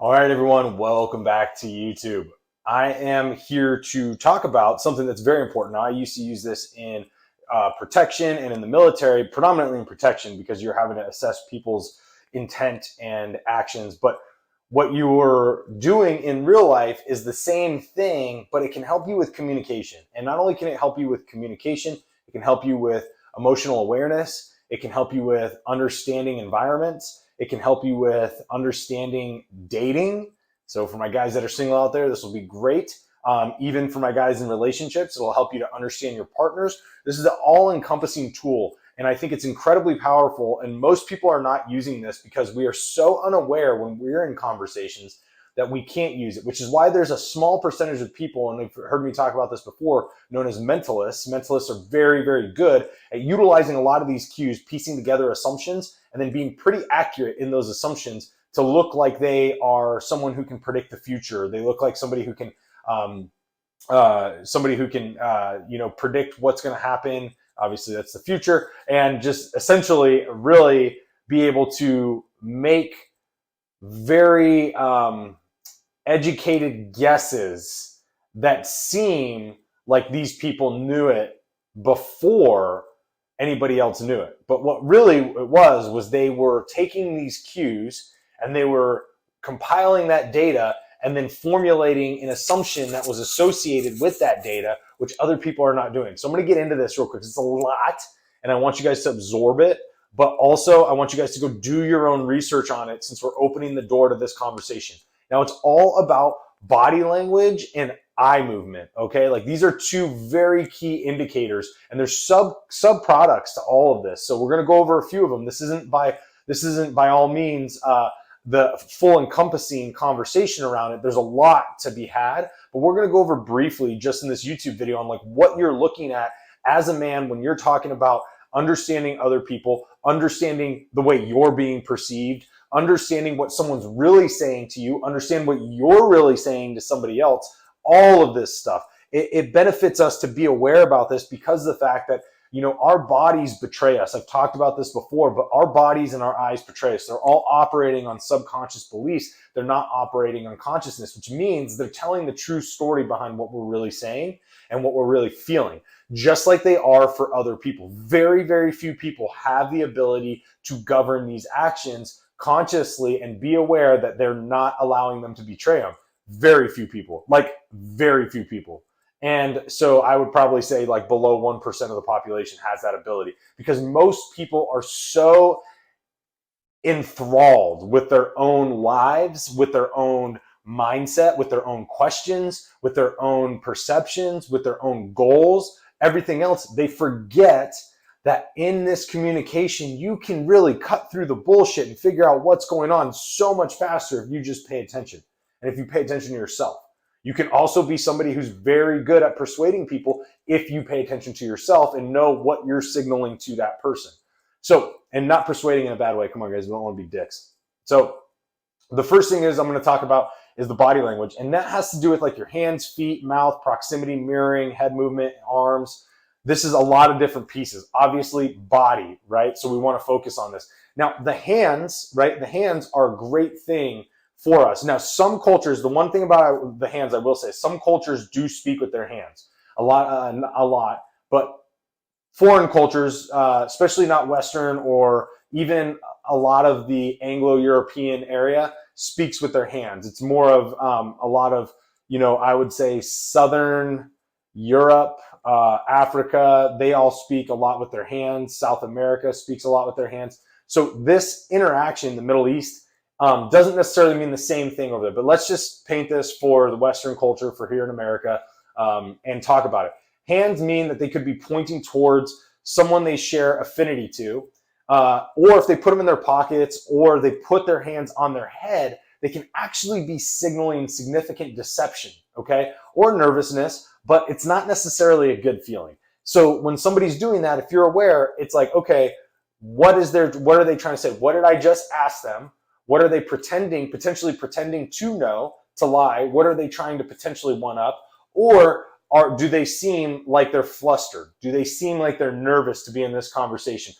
All right, everyone, welcome back to YouTube. I am here to talk about something that's very important. Now, I used to use this in protection and in the military, predominantly in protection, because you're having to assess people's intent and actions. But what you are doing in real life is the same thing, but it can help you with communication. And not only can it help you with communication, it can help you with emotional awareness. It can help you with understanding environments. It can help you with understanding dating. So for my guys that are single out there, this will be great. Even for my guys in relationships, it'll help you to understand your partners. This is an all-encompassing tool, and I think it's incredibly powerful. And most people are not using this because we are so unaware when we're in conversations that we can't use it, which is why there's a small percentage of people, and you've heard me talk about this before, known as mentalists. Mentalists are very, very good at utilizing a lot of these cues, piecing together assumptions, and then being pretty accurate in those assumptions to look like they are someone who can predict the future. They look like somebody who can, predict what's going to happen. Obviously, that's the future, and just essentially really be able to make very educated guesses that seem like these people knew it before anybody else knew it. But what really it was they were taking these cues and they were compiling that data and then formulating an assumption that was associated with that data, which other people are not doing. So I'm going to get into this real quick. It's a lot, and I want you guys to absorb it. But also, I want you guys to go do your own research on it since we're opening the door to this conversation. Now, it's all about body language and eye movement, okay? Like, these are two very key indicators, and there's sub products to all of this. So we're going to go over a few of them. This isn't by all means the full encompassing conversation around it. There's a lot to be had, but we're going to go over briefly just in this YouTube video on like what you're looking at as a man when you're talking about understanding other people, understanding the way you're being perceived, understanding what someone's really saying to you, understand what you're really saying to somebody else, all of this stuff. It benefits us to be aware about this because of the fact that, our bodies betray us. I've talked about this before, but our bodies and our eyes betray us. They're all operating on subconscious beliefs. They're not operating on consciousness, which means they're telling the true story behind what we're really saying and what we're really feeling, just like they are for other people. Very, very few people have the ability to govern these actions consciously and be aware that they're not allowing them to betray them. Very few people, like very few people. And so I would probably say like below 1% of the population has that ability, because most people are so enthralled with their own lives, with their own mindset, with their own questions, with their own perceptions, with their own goals, everything else. They forget that in this communication, you can really cut through the bullshit and figure out what's going on so much faster if you just pay attention. And if you pay attention to yourself. You can also be somebody who's very good at persuading people if you pay attention to yourself and know what you're signaling to that person. So, and not persuading in a bad way. Come on, guys, we don't want to be dicks. So the first thing I'm going to talk about is the body language. And that has to do with like your hands, feet, mouth, proximity, mirroring, head movement, arms. This is a lot of different pieces. Obviously, body, right? So we want to focus on this. Now, the hands, right? The hands are a great thing for us. Now, some cultures, the one thing about the hands, I will say, some cultures do speak with their hands a lot, but foreign cultures, especially not Western or even a lot of the Anglo-European area, speaks with their hands. It's more of a lot of, I would say Southern Europe, Africa, they all speak a lot with their hands. South America speaks a lot with their hands. So this interaction in the Middle East doesn't necessarily mean the same thing over there, but let's just paint this for the Western culture, for here in America, and talk about it. Hands mean that they could be pointing towards someone they share affinity to, or if they put them in their pockets or they put their hands on their head, they can actually be signaling significant deception, okay, or nervousness, but it's not necessarily a good feeling. So when somebody's doing that, if you're aware, it's like, okay, what are they trying to say? What did I just ask them? What are they potentially pretending to know, to lie? What are they trying to potentially one up? Or do they seem like they're flustered? Do they seem like they're nervous to be in this conversation?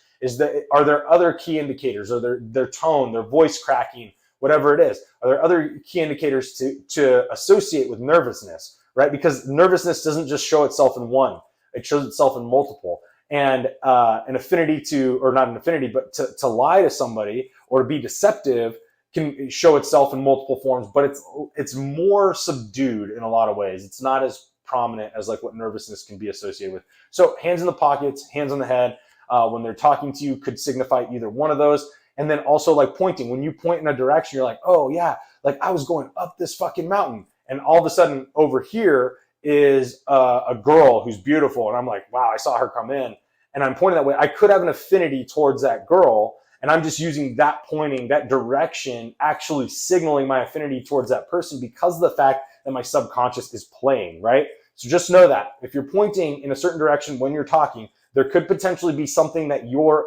Are there other key indicators? Or their tone, their voice cracking whatever it is. Are there other key indicators to associate with nervousness, right? Because nervousness doesn't just show itself in one, it shows itself in multiple. And an affinity to, or not an affinity, but to lie to somebody or to be deceptive can show itself in multiple forms, but it's more subdued in a lot of ways. It's not as prominent as like what nervousness can be associated with. So hands in the pockets, hands on the head, when they're talking to you could signify either one of those. And then also like pointing. When you point in a direction, you're like, oh yeah, like I was going up this fucking mountain. And all of a sudden over here is a girl who's beautiful. And I'm like, wow, I saw her come in. And I'm pointing that way. I could have an affinity towards that girl. And I'm just using that pointing, that direction, actually signaling my affinity towards that person because of the fact that my subconscious is playing, right? So just know that if you're pointing in a certain direction when you're talking, there could potentially be something that you're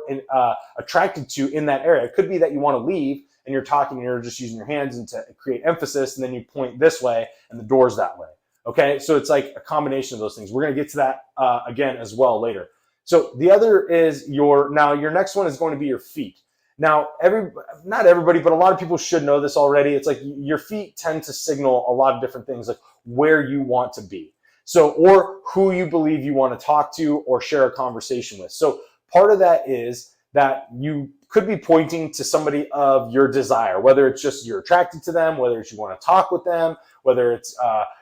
attracted to in that area. It could be that you want to leave and you're talking and you're just using your hands and to create emphasis, and then you point this way and the door's that way. Okay, so it's like a combination of those things. We're going to get to that again as well later. So the other is your next one is going to be your feet. Now, not everybody, but a lot of people should know this already. It's like your feet tend to signal a lot of different things, like where you want to be. So, or who you believe you want to talk to or share a conversation with. So part of that is that you could be pointing to somebody of your desire, whether it's just you're attracted to them, whether it's you want to talk with them, whether it's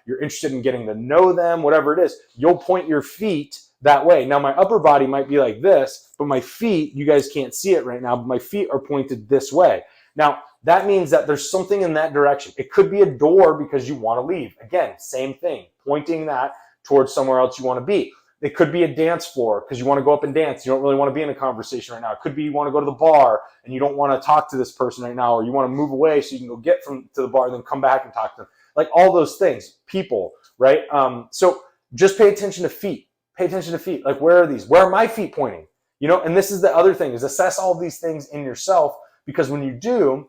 you're interested in getting to know them, whatever it is, you'll point your feet that way. Now, my upper body might be like this, but my feet, you guys can't see it right now, but my feet are pointed this way. Now, that means that there's something in that direction. It could be a door because you want to leave. Again, same thing, pointing that towards somewhere else you want to be. It could be a dance floor because you want to go up and dance. You don't really want to be in a conversation right now. It could be you want to go to the bar and you don't want to talk to this person right now, or you want to move away so you can go get to the bar and then come back and talk to them. Like all those things, people, right? So just pay attention to feet. Pay attention to feet. Like, where are these? Where are my feet pointing? You know, and this is the other thing, is assess all of these things in yourself, because when you do,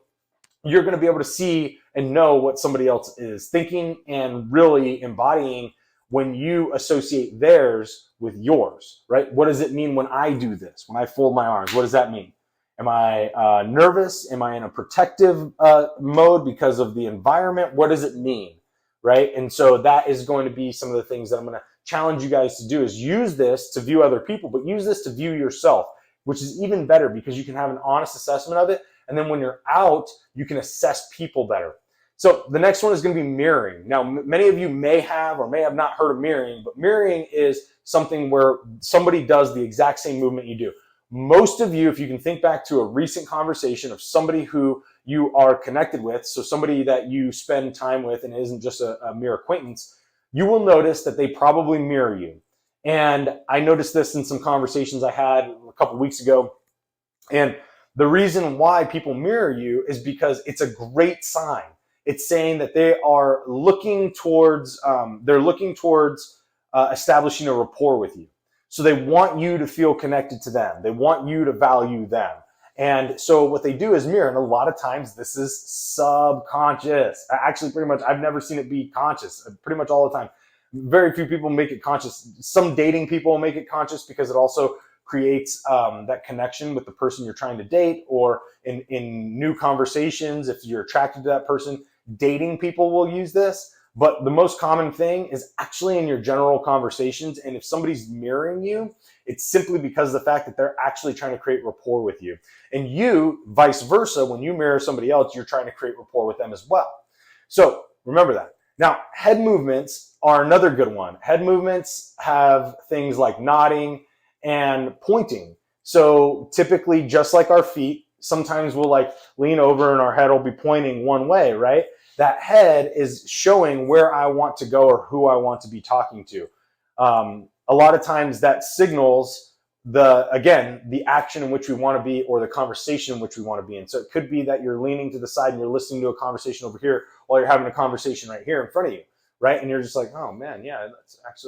you're going to be able to see and know what somebody else is thinking and really embodying when you associate theirs with yours, right? What does it mean when I do this? When I fold my arms, what does that mean? Am I nervous? Am I in a protective mode because of the environment? What does it mean, right? And so that is going to be some of the things that I'm going to challenge you guys to do, is use this to view other people, but use this to view yourself, which is even better because you can have an honest assessment of it. And then when you're out, you can assess people better. So the next one is going to be mirroring. Now, many of you may have or may have not heard of mirroring, but mirroring is something where somebody does the exact same movement you do. Most of you, if you can think back to a recent conversation of somebody who you are connected with, so somebody that you spend time with and isn't just a mere acquaintance, you will notice that they probably mirror you. And I noticed this in some conversations I had a couple of weeks ago. And the reason why people mirror you is because it's a great sign. It's saying that they are looking towards, establishing a rapport with you. So they want you to feel connected to them. They want you to value them. And so what they do is mirror. And a lot of times this is subconscious. Actually, pretty much, I've never seen it be conscious. Pretty much all the time. Very few people make it conscious. Some dating people make it conscious because it also creates that connection with the person you're trying to date, or in new conversations, if you're attracted to that person. Dating people will use this. But the most common thing is actually in your general conversations. And if somebody's mirroring you, it's simply because of the fact that they're actually trying to create rapport with you. And you, vice versa, when you mirror somebody else, you're trying to create rapport with them as well. So remember that. Now, head movements are another good one. Head movements have things like nodding and pointing. So typically, just like our feet, sometimes we'll like lean over and our head will be pointing one way, right? That head is showing where I want to go or who I want to be talking to. A lot of times that signals the action in which we want to be, or the conversation in which we want to be in. So it could be that you're leaning to the side and you're listening to a conversation over here while you're having a conversation right here in front of you, right? And you're just like, oh man, yeah,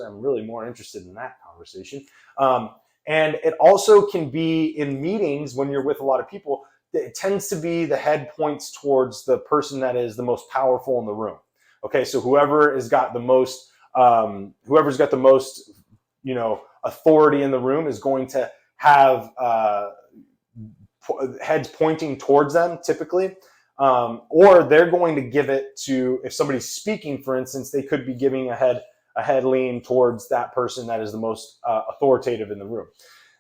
I'm really more interested in that conversation. And it also can be in meetings when you're with a lot of people. It tends to be the head points towards the person that is the most powerful in the room. Okay, so whoever's got the most, authority in the room is going to have heads pointing towards them typically. or they're going to give it to, if somebody's speaking, for instance, they could be giving a head lean towards that person that is the most authoritative in the room.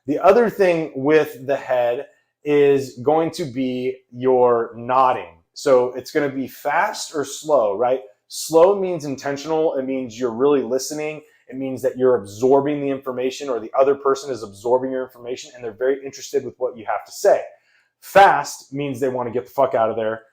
The other thing with the head is going to be your nodding. So it's going to be fast or slow, right? Slow means intentional. It means you're really listening. It means that you're absorbing the information, or the other person is absorbing your information and they're very interested with what you have to say. Fast means they want to get the fuck out of there.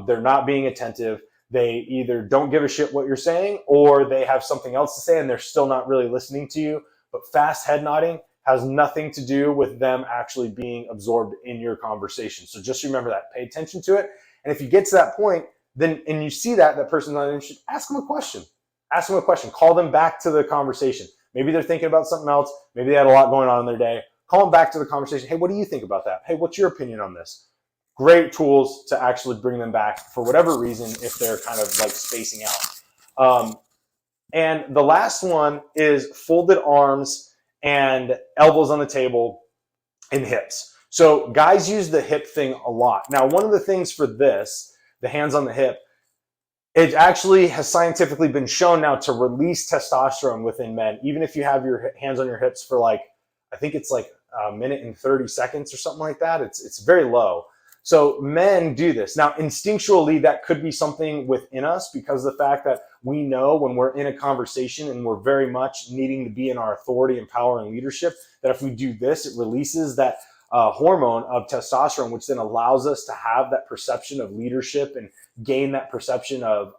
They're not being attentive. They either don't give a shit what you're saying, or they have something else to say and they're still not really listening to you. But fast head nodding has nothing to do with them actually being absorbed in your conversation. So just remember that. Pay attention to it. And if you get to that point, then, and you see that person's not interested, ask them a question. Ask them a question. Call them back to the conversation. Maybe they're thinking about something else. Maybe they had a lot going on in their day. Call them back to the conversation. Hey, what do you think about that? Hey, what's your opinion on this? Great tools to actually bring them back for whatever reason if they're kind of like spacing out. And the last one is folded arms and elbows on the table and hips. So guys use the hip thing a lot. Now, one of the things for this, the hands on the hip, it actually has scientifically been shown now to release testosterone within men. Even if you have your hands on your hips for like, I think it's like a minute and 30 seconds or something like that. It's very low. So men do this. Now, instinctually, that could be something within us because of the fact that we know when we're in a conversation and we're very much needing to be in our authority and power and leadership, that if we do this, it releases that hormone of testosterone, which then allows us to have that perception of leadership and gain that perception of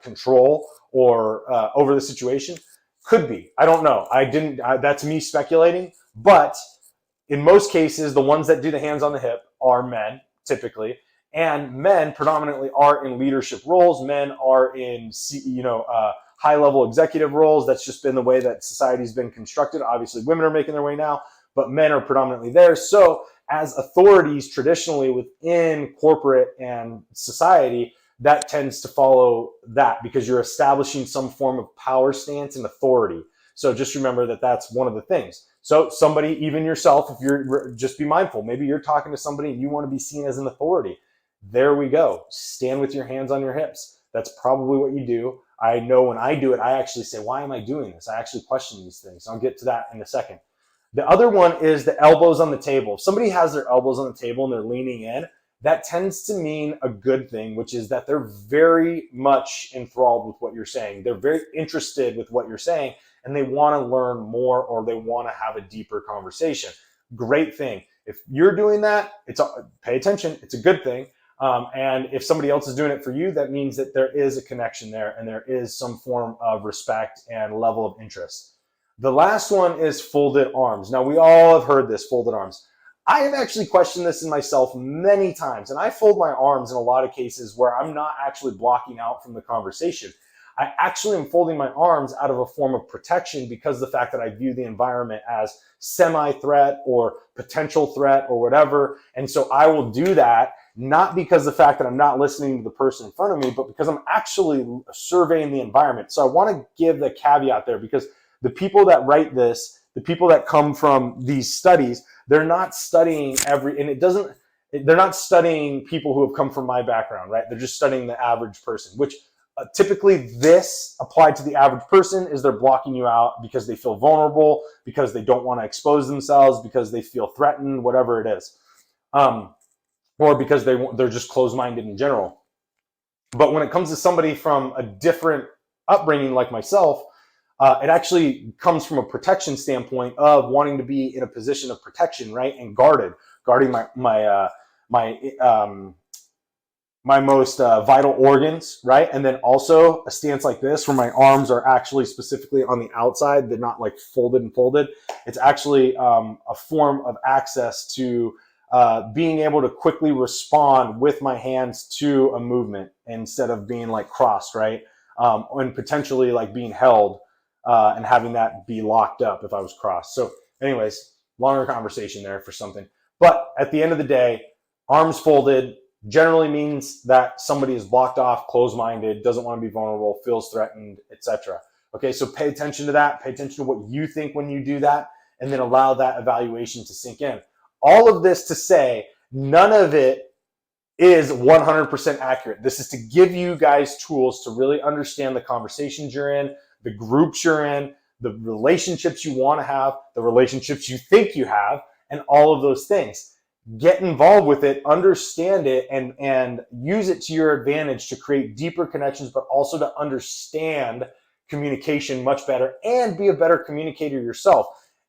control or over the situation. Could be. I don't know. That's me speculating. But in most cases, the ones that do the hands on the hip are men, typically. And men predominantly are in leadership roles. Men are in, high-level executive roles. That's just been the way that society's been constructed. Obviously, women are making their way now, but men are predominantly there. So as authorities traditionally within corporate and society, that tends to follow that because you're establishing some form of power stance and authority. So just remember that that's one of the things. So somebody, even yourself, if you're, just be mindful. Maybe you're talking to somebody and you want to be seen as an authority. There we go. Stand with your hands on your hips. That's probably what you do. I know when I do it, I actually say, why am I doing this? I actually question these things. I'll get to that in a second. The other one is the elbows on the table. If somebody has their elbows on the table and they're leaning in, that tends to mean a good thing, which is that they're very much enthralled with what you're saying. They're very interested with what you're saying, and they want to learn more or they want to have a deeper conversation. Great thing. If you're doing that, pay attention. It's a good thing. And if somebody else is doing it for you, that means that there is a connection there and there is some form of respect and level of interest. The last one is folded arms. Now, we all have heard this, folded arms. I have actually questioned this in myself many times, and I fold my arms in a lot of cases where I'm not actually blocking out from the conversation. I actually am folding my arms out of a form of protection because of the fact that I view the environment as semi-threat or potential threat or whatever. And so I will do that, not because of the fact that I'm not listening to the person in front of me, but because I'm actually surveying the environment. So I want to give the caveat there because the people that write this, the people that come from these studies, they're not studying they're not studying people who have come from my background, right? They're just studying the average person, which typically this applied to the average person is they're blocking you out because they feel vulnerable, because they don't want to expose themselves, because they feel threatened, whatever it is. Or because they're just closed-minded in general. But when it comes to somebody from a different upbringing like myself, it actually comes from a protection standpoint of wanting to be in a position of protection, right? And guarding my most vital organs, right? And then also a stance like this where my arms are actually specifically on the outside. They're not like folded and folded. It's actually a form of access to being able to quickly respond with my hands to a movement instead of being like crossed, right? And potentially like being held and having that be locked up if I was crossed. So anyways, longer conversation there for something. But at the end of the day, arms folded generally means that somebody is blocked off, closed-minded, doesn't want to be vulnerable, feels threatened, etc. Okay, so pay attention to that. Pay attention to what you think when you do that, and then allow that evaluation to sink in. All of this to say, none of it is 100% accurate. This is to give you guys tools to really understand the conversations you're in, the groups you're in, the relationships you want to have, the relationships you think you have, and all of those things. Get involved with it, understand it, and use it to your advantage to create deeper connections, but also to understand communication much better and be a better communicator yourself.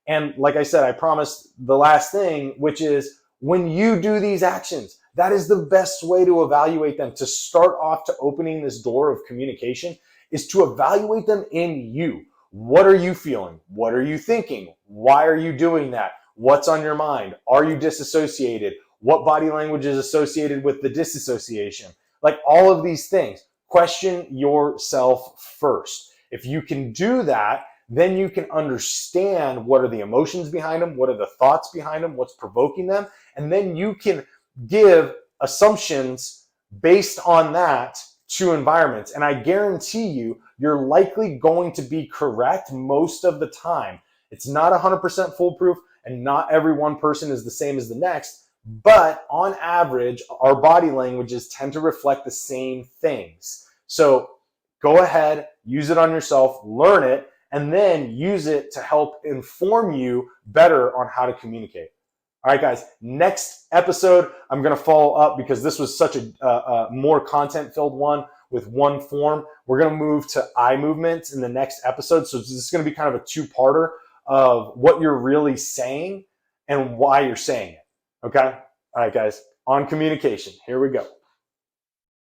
And like I said, I promised the last thing, which is when you do these actions, that is the best way to evaluate them. To start off to opening this door of communication is to evaluate them in you. What are you feeling? What are you thinking? Why are you doing that? What's on your mind? Are you disassociated? What body language is associated with the disassociation? Like all of these things. Question yourself first. If you can do that, then you can understand what are the emotions behind them, what are the thoughts behind them, what's provoking them, and then you can give assumptions based on that to environments. And I guarantee you, you're likely going to be correct most of the time. It's not 100% foolproof, and not every one person is the same as the next, but on average, our body languages tend to reflect the same things. So go ahead, use it on yourself, learn it, and then use it to help inform you better on how to communicate. All right, guys, next episode, I'm going to follow up because this was such a more content-filled one with one form. We're going to move to eye movements in the next episode. So this is going to be kind of a two-parter of what you're really saying and why you're saying it. Okay? All right, guys, on communication. Here we go.